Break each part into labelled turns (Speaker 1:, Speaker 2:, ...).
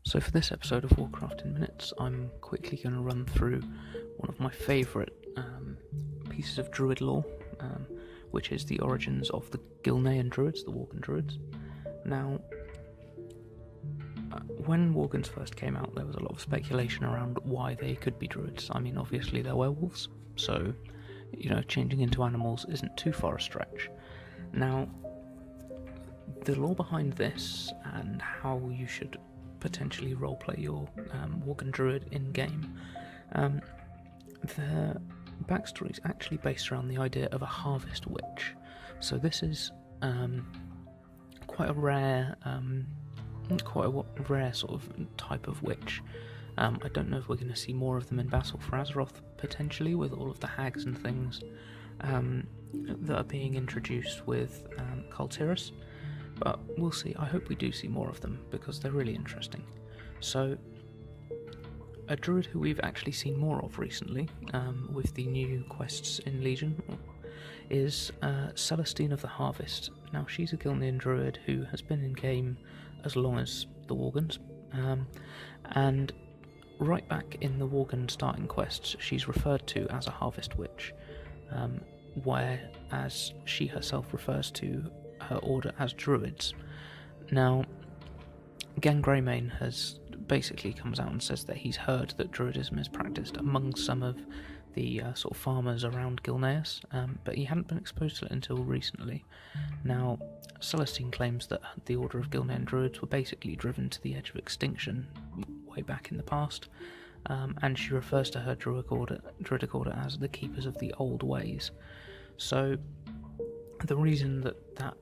Speaker 1: So for this episode of Warcraft in Minutes, I'm quickly going to run through one of my favourite pieces of druid lore, which is the origins of the Gilnean druids, the Worgen druids. Now, when Worgens first came out, there was a lot of speculation around why they could be druids. I mean, obviously they're werewolves, so, changing into animals isn't too far a stretch. Now, the lore behind this and how you should potentially roleplay your Worgen druid in-game, the backstory is actually based around the idea of a harvest witch. So this is quite a rare sort of type of witch. I don't know if we're going to see more of them in Battle for Azeroth, potentially, with all of the hags and things that are being introduced with Kultiris. But we'll see. I hope we do see more of them, because they're really interesting. So, a druid who we've actually seen more of recently, with the new quests in Legion, is Celestine of the Harvest. Now, she's a Gilnean druid who has been in-game as long as the Worgens, and right back in the Worgen starting quests, she's referred to as a Harvest Witch, whereas she herself refers to her order as druids. Now, Gan Greymane has basically comes out and says that he's heard that druidism is practiced among some of the sort of farmers around Gilneas, but he hadn't been exposed to it until recently. Now, Celestine claims that the Order of Gilnean Druids were basically driven to the edge of extinction way back in the past, and she refers to her druidic order as the Keepers of the Old Ways. So, the reason that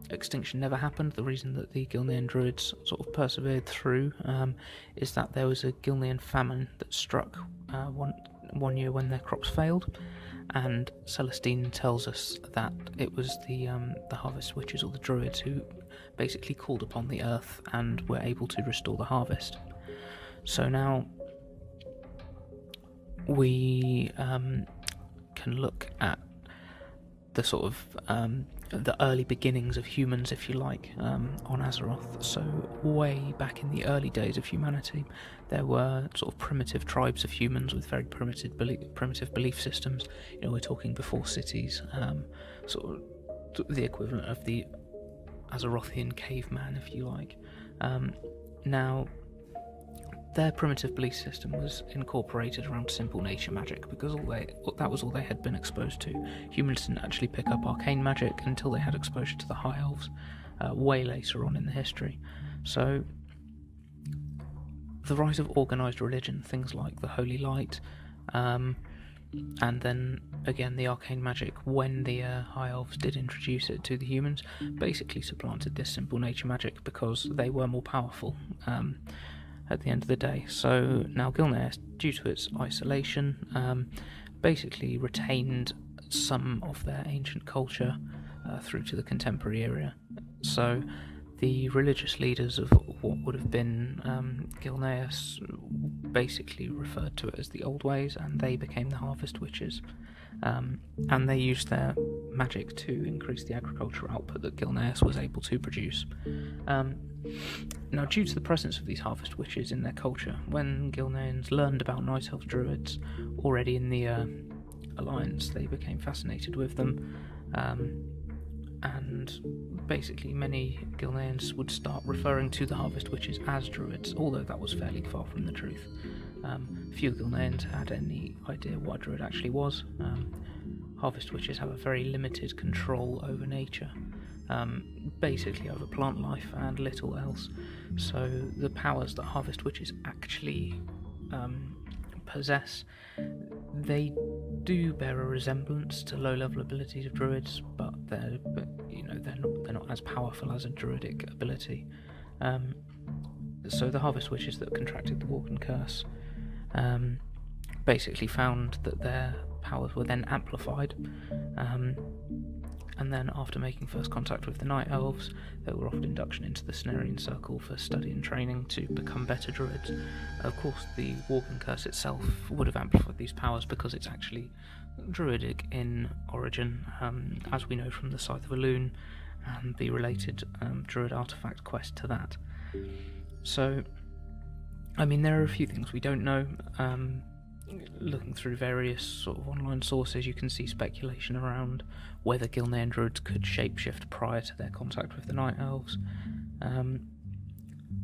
Speaker 1: extinction never happened, the reason that the Gilnean Druids sort of persevered through, is that there was a Gilnean famine that struck one year when their crops failed, and Celestine tells us that it was the Harvest Witches, or the Druids, who basically called upon the earth and were able to restore the harvest. So now we can look at the sort of the early beginnings of humans, if you like, on Azeroth. So way back in the early days of humanity, there were sort of primitive tribes of humans with very primitive belief systems. We're talking before cities, sort of the equivalent of the Azerothian caveman, if you like. Now, their primitive belief system was incorporated around simple nature magic, because that was all they had been exposed to. Humans didn't actually pick up arcane magic until they had exposure to the High Elves, way later on in the history. So, the rise of organised religion, things like the Holy Light, and then again the arcane magic, when the High Elves did introduce it to the humans, basically supplanted this simple nature magic because they were more powerful at the end of the day. So now Gilneas, due to its isolation, basically retained some of their ancient culture through to the contemporary era. So the religious leaders of what would have been Gilneas basically referred to it as the Old Ways, and they became the Harvest Witches. And they used their magic to increase the agricultural output that Gilneas was able to produce. Now, due to the presence of these Harvest Witches in their culture, when Gilneans learned about Night Elf Druids already in the Alliance, they became fascinated with them, and basically many Gilneans would start referring to the Harvest Witches as Druids, although that was fairly far from the truth. Few Gilneans had any idea what a Druid actually was. Harvest Witches have a very limited control over nature, basically over plant life and little else. So the powers that Harvest Witches actually possess, they do bear a resemblance to low-level abilities of Druids, but they're not as powerful as a Druidic ability. So the Harvest Witches that contracted the Worgen curse basically found that their powers were then amplified, and then after making first contact with the Night Elves, they were offered induction into the Cenarian Circle for study and training to become better druids. Of course, the Worgen curse itself would have amplified these powers because it's actually druidic in origin, as we know from the Scythe of Elune and the related druid artifact quest to that. So I mean, there are a few things we don't know. Looking through various sort of online sources, you can see speculation around whether Gilnean druids could shapeshift prior to their contact with the Night Elves.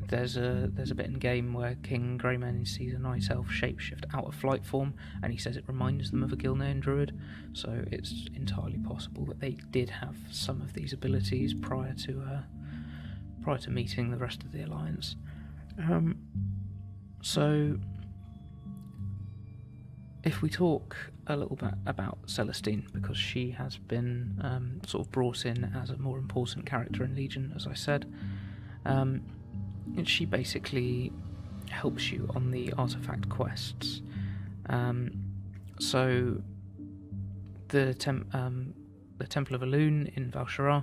Speaker 1: There's a bit in game where King Greymane sees a Night Elf shapeshift out of flight form, and he says it reminds them of a Gilnean druid, so it's entirely possible that they did have some of these abilities prior to meeting the rest of the Alliance. So, if we talk a little bit about Celestine, because she has been sort of brought in as a more important character in Legion, as I said, she basically helps you on the artifact quests. So, the Temple of Elune in Val'sharah,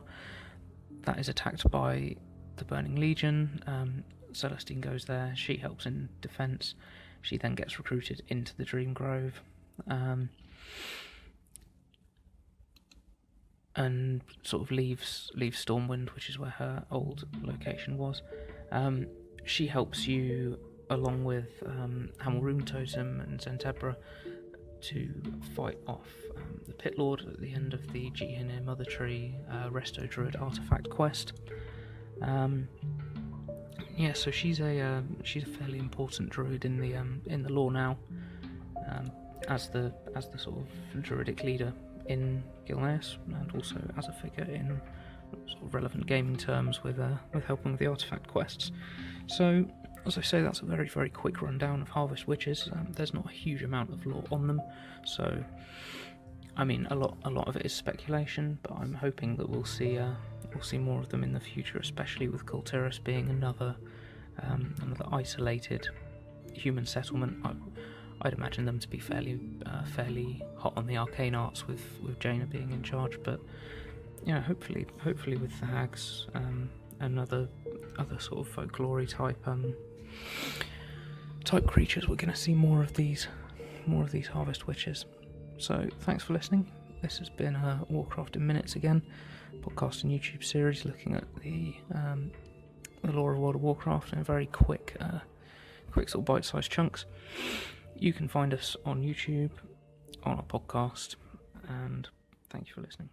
Speaker 1: that is attacked by the Burning Legion. Celestine goes there, she helps in defence, she then gets recruited into the Dream Grove, and sort of leaves Stormwind, which is where her old location was. She helps you, along with Hamelrune Totem and Zentebra, to fight off the Pit Lord at the end of the Gilnean Mother Tree Resto Druid artifact quest. So she's a fairly important druid in the lore now, as the sort of druidic leader in Gilneas, and also as a figure in sort of relevant gaming terms with helping with the artifact quests. So, as I say, that's a very, very quick rundown of Harvest Witches. There's not a huge amount of lore on them, so I mean a lot of it is speculation, but I'm hoping that we'll see more of them in the future, especially with Kultiras being another isolated human settlement. I'd imagine them to be fairly hot on the arcane arts with Jaina being in charge, but hopefully with the hags and other sort of folklore type creatures, we're going to see more of these Harvest Witches. So thanks for listening. This has been Warcraft in Minutes again, podcast and YouTube series looking at the lore of World of Warcraft in very quick sort of bite-sized chunks. You can find us on YouTube, on our podcast, and thank you for listening.